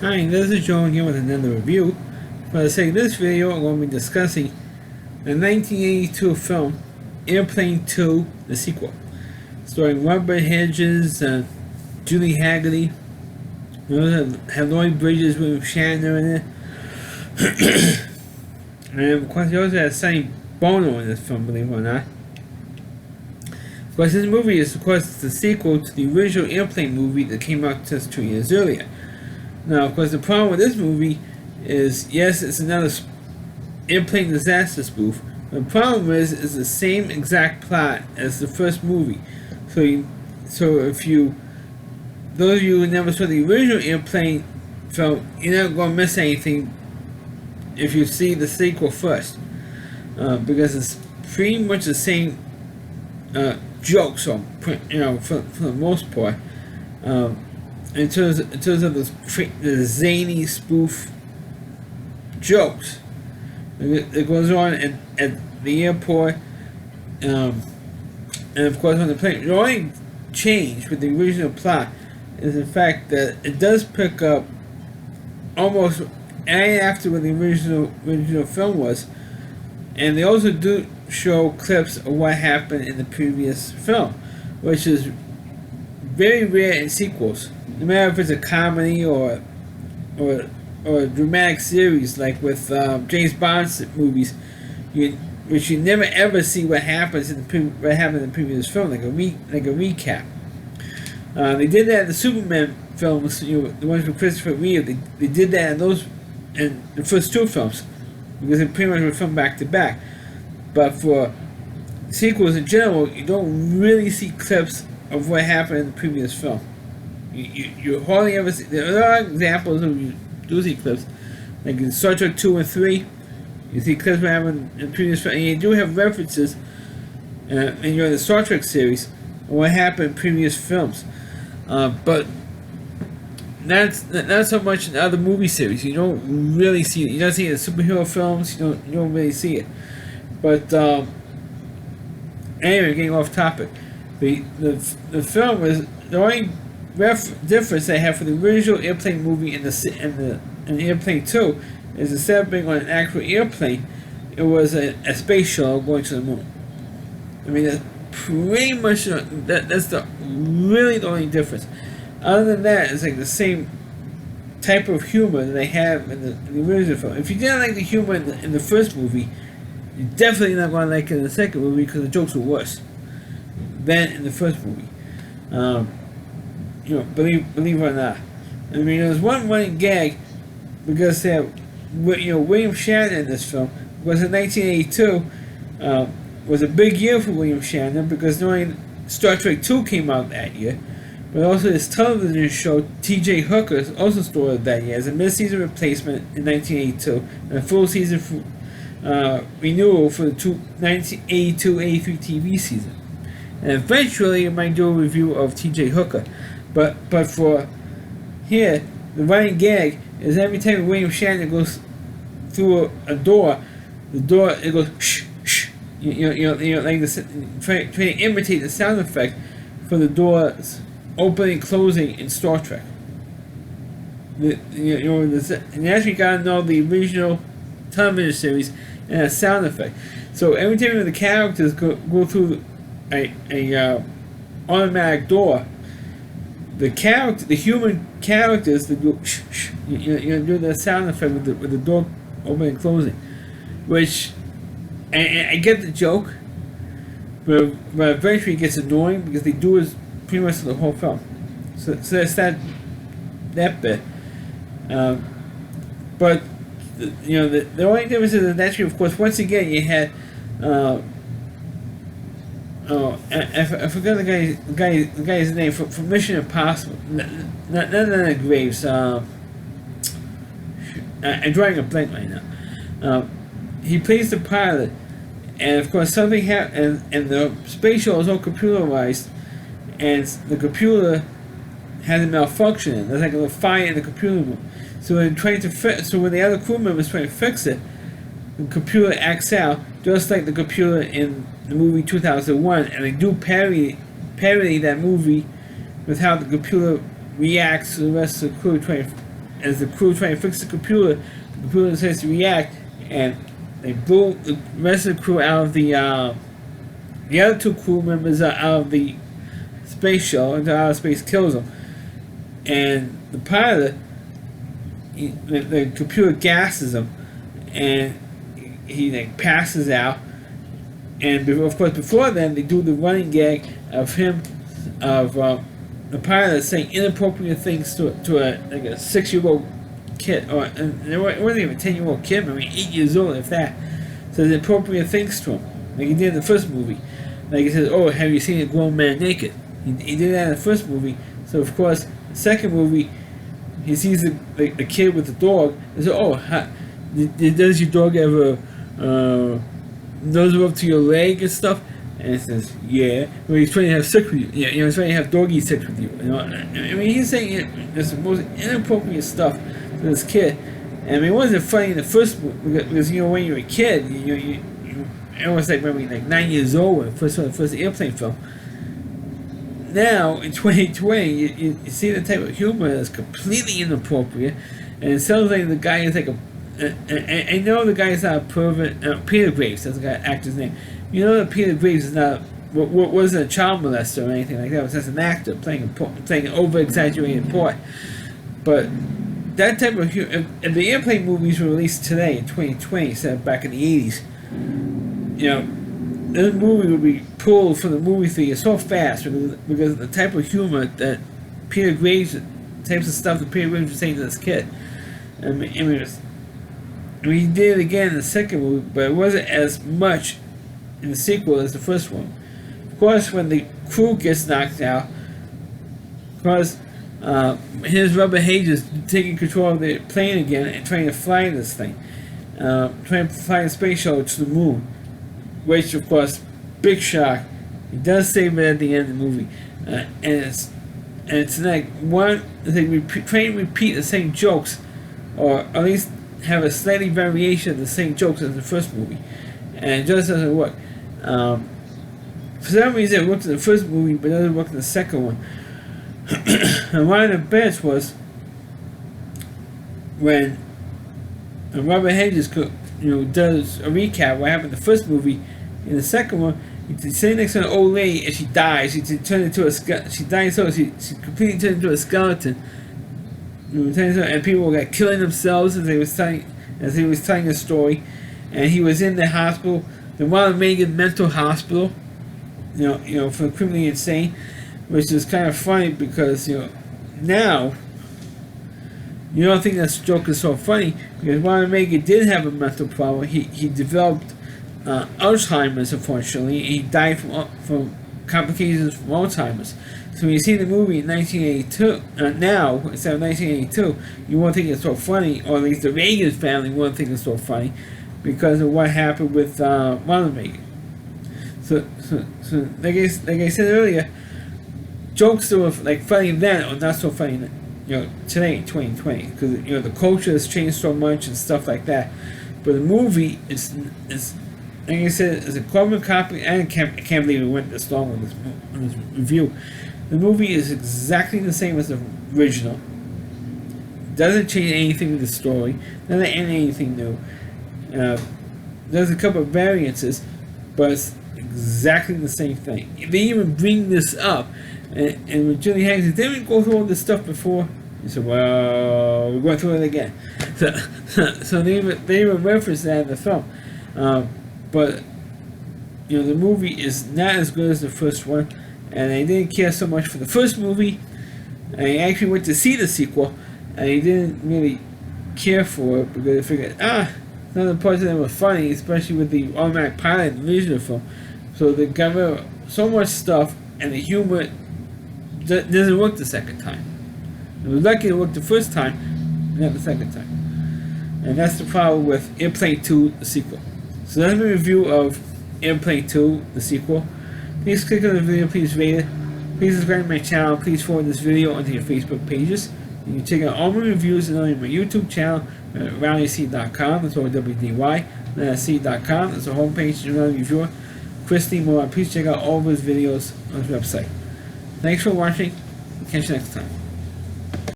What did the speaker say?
Hi, this is Joe again with another review. For the sake of this video, I'm going to be discussing the 1982 film Airplane 2, the sequel, starring Robert Hedges, Julie Haggerty, have Lloyd Bridges, William Shatner in it, and of course you also have Sonny Bono in this film, believe it or not. Of course, this movie is the sequel to the original Airplane movie that came out just 2 years earlier. Now, of course, the problem with this movie is, yes, it's another airplane disaster spoof. The problem is, it's the same exact plot as the first movie. So if you, those of you who never saw the original Airplane film, you're not going to miss anything if you see the sequel first, because it's pretty much the same jokes, for the most part. In terms of the zany spoof jokes that goes on at the airport, and of course on the plane. The only change with the original plot is the fact that it does pick up almost right after what the original film was, and they also do show clips of what happened in the previous film, which is very rare in sequels. No matter if it's a comedy or a dramatic series, like with James Bond movies, which you never ever see what happens in the previous film, like a recap. They did that in the Superman films, the ones with Christopher Reeve. They did that in the first two films, because they pretty much were filmed back to back. But for sequels in general, you don't really see clips of what happened in the previous film. You hardly ever see. There are examples of you do see clips, like in Star Trek 2 and 3. You see clips of what happened in the previous film, and you do have references in the Star Trek series of what happened in previous films. But not so much in other movie series. You don't really see it. You don't see it in superhero films. You don't really see it. But anyway, getting off topic. The film is the only difference they have for the original Airplane movie and Airplane 2 is, instead of being on an actual airplane, it was a space shuttle going to the moon. I mean, that's pretty much that's really the only difference. Other than that, it's like the same type of humor that they have in the original film. If you didn't like the humor in the first movie, you're definitely not going to like it in the second movie, because the jokes were worse than in the first movie. Believe it or not. I mean, there was one running gag, because they have, William Shatner in this film. Was in 1982 was a big year for William Shatner, because not only Star Trek 2 came out that year, but also his television show T.J. Hooker also started that year as a mid-season replacement in 1982 and a full season renewal for the 1982-83 TV season. And eventually I might do a review of T.J. Hooker. But for here, the running gag is every time William Shatner goes through a door, it goes shh shh. Like trying to imitate the sound effect for the doors opening and closing in Star Trek. And you actually gotta know the original television series and a sound effect. So every time the characters go through a automatic door, the human characters that do shh shh, do the sound effect with the door opening and closing, which I get the joke, but eventually it gets annoying, because they do it pretty much the whole film. So that's that bit. But the only difference is that naturally, of course, once again you had I forgot the guy's name from Mission Impossible. Not Graves. I'm drawing a blank right now. He plays the pilot, and of course something happened, and the space shuttle is all computerized, and the computer has a malfunction. There's like a fire in the computer room. So when the other crew members trying to fix it, the computer acts out, just like the computer in the movie 2001, and they do parody that movie with how the computer reacts to the rest of the crew trying to as the crew trying to fix the computer decides to react, and they blew the rest of the crew out of the other two crew members out of the space shuttle into outer space, kills them, and the pilot, the computer gasses him, and he like passes out. And of course, before then, they do the running gag of him, of the pilot saying inappropriate things to a 6-year-old kid, or it wasn't even a 10-year-old kid, I mean 8 years old, if that. Says inappropriate things to him, like he did in the first movie. Like he says, "Oh, have you seen a grown man naked?" He did that in the first movie. So of course, the second movie, he sees the kid with the dog. And says, "Oh, does your dog ever nose up to your leg and stuff?" And he says, "Yeah." Well, he's trying to have sex with you. Yeah, he's trying to have doggy sex with you. I mean, he's saying the most inappropriate stuff to this kid. And I mean, it wasn't funny in the first movie because when you're a kid, it was like maybe like 9 years old when the first Airplane film. Now in 2020, you see the type of humor that's completely inappropriate, and it sounds like the guy is like I know the guy is not a pervert. Peter Graves, that's the guy, actor's name. You know that Peter Graves is not wasn't a child molester or anything like that. It was just an actor playing an over-exaggerated part. But that type of humor, if the Airplane movies were released today in 2020 instead of back in the 80s, this movie would be pulled from the movie theater so fast because of the type of humor that Peter Graves, types of stuff that Peter Graves was saying to this kid. I mean, he did it again in the second movie, but it wasn't as much in the sequel as the first one. Of course, when the crew gets knocked out, because here's Robert Hedges taking control of the plane again and trying to fly this thing, trying to fly the space shuttle to the moon, which of course, big shock. He does save it at the end of the movie, and it's like they try to repeat the same jokes, or at least have a slightly variation of the same jokes as the first movie, and it just doesn't work. For some reason, it worked in the first movie, but it doesn't work in the second one. And one of the best was when Robert Hedges does a recap what happened in the first movie. In the second one, he's sitting next to an old lady and she dies. She dies, so she completely turned into a skeleton. And people were like killing themselves as he was telling a story. And he was in the hospital, the Ronald Reagan Mental Hospital, for the criminally insane, which is kind of funny because now you don't think that joke is so funny because Ronald Reagan did have a mental problem. He developed Alzheimer's, unfortunately. He died from complications from Alzheimer's. So when you see the movie in 1982, now, instead of 1982, you won't think it's so funny, or at least the Reagan family won't think it's so funny, because of what happened with Ronald Reagan. So like I said earlier, jokes that were like funny then are not so funny today in 2020, because the culture has changed so much and stuff like that. But the movie is like I said, it's a carbon copy, and I can't believe it went this long on this review. The movie is exactly the same as the original. Doesn't change anything with the story. Doesn't add anything new. There's a couple of variances, but it's exactly the same thing. They even bring this up, and with Julie Hanks, didn't we go through all this stuff before? He said, "Well, we're going through it again." So they even reference that in the film. But the movie is not as good as the first one, and I didn't care so much for the first movie. I actually went to see the sequel, and I didn't really care for it because I figured, none of the parts of them were funny, especially with the automatic pilot and the film. So they got rid of so much stuff, and the humor doesn't work the second time. It was lucky it worked the first time, not the second time. And that's the problem with Airplane 2, the sequel. So that's my review of Airplane 2, the sequel. Please click on the video, please rate it. Please subscribe to my channel. Please forward this video onto your Facebook pages. You can check out all my reviews on my YouTube channel at RowdyC.com. That's OWDY. C.com. That's the homepage. You're a reviewer. Chris Lee Moore. Please check out all of his videos on his website. Thanks for watching. Catch you next time.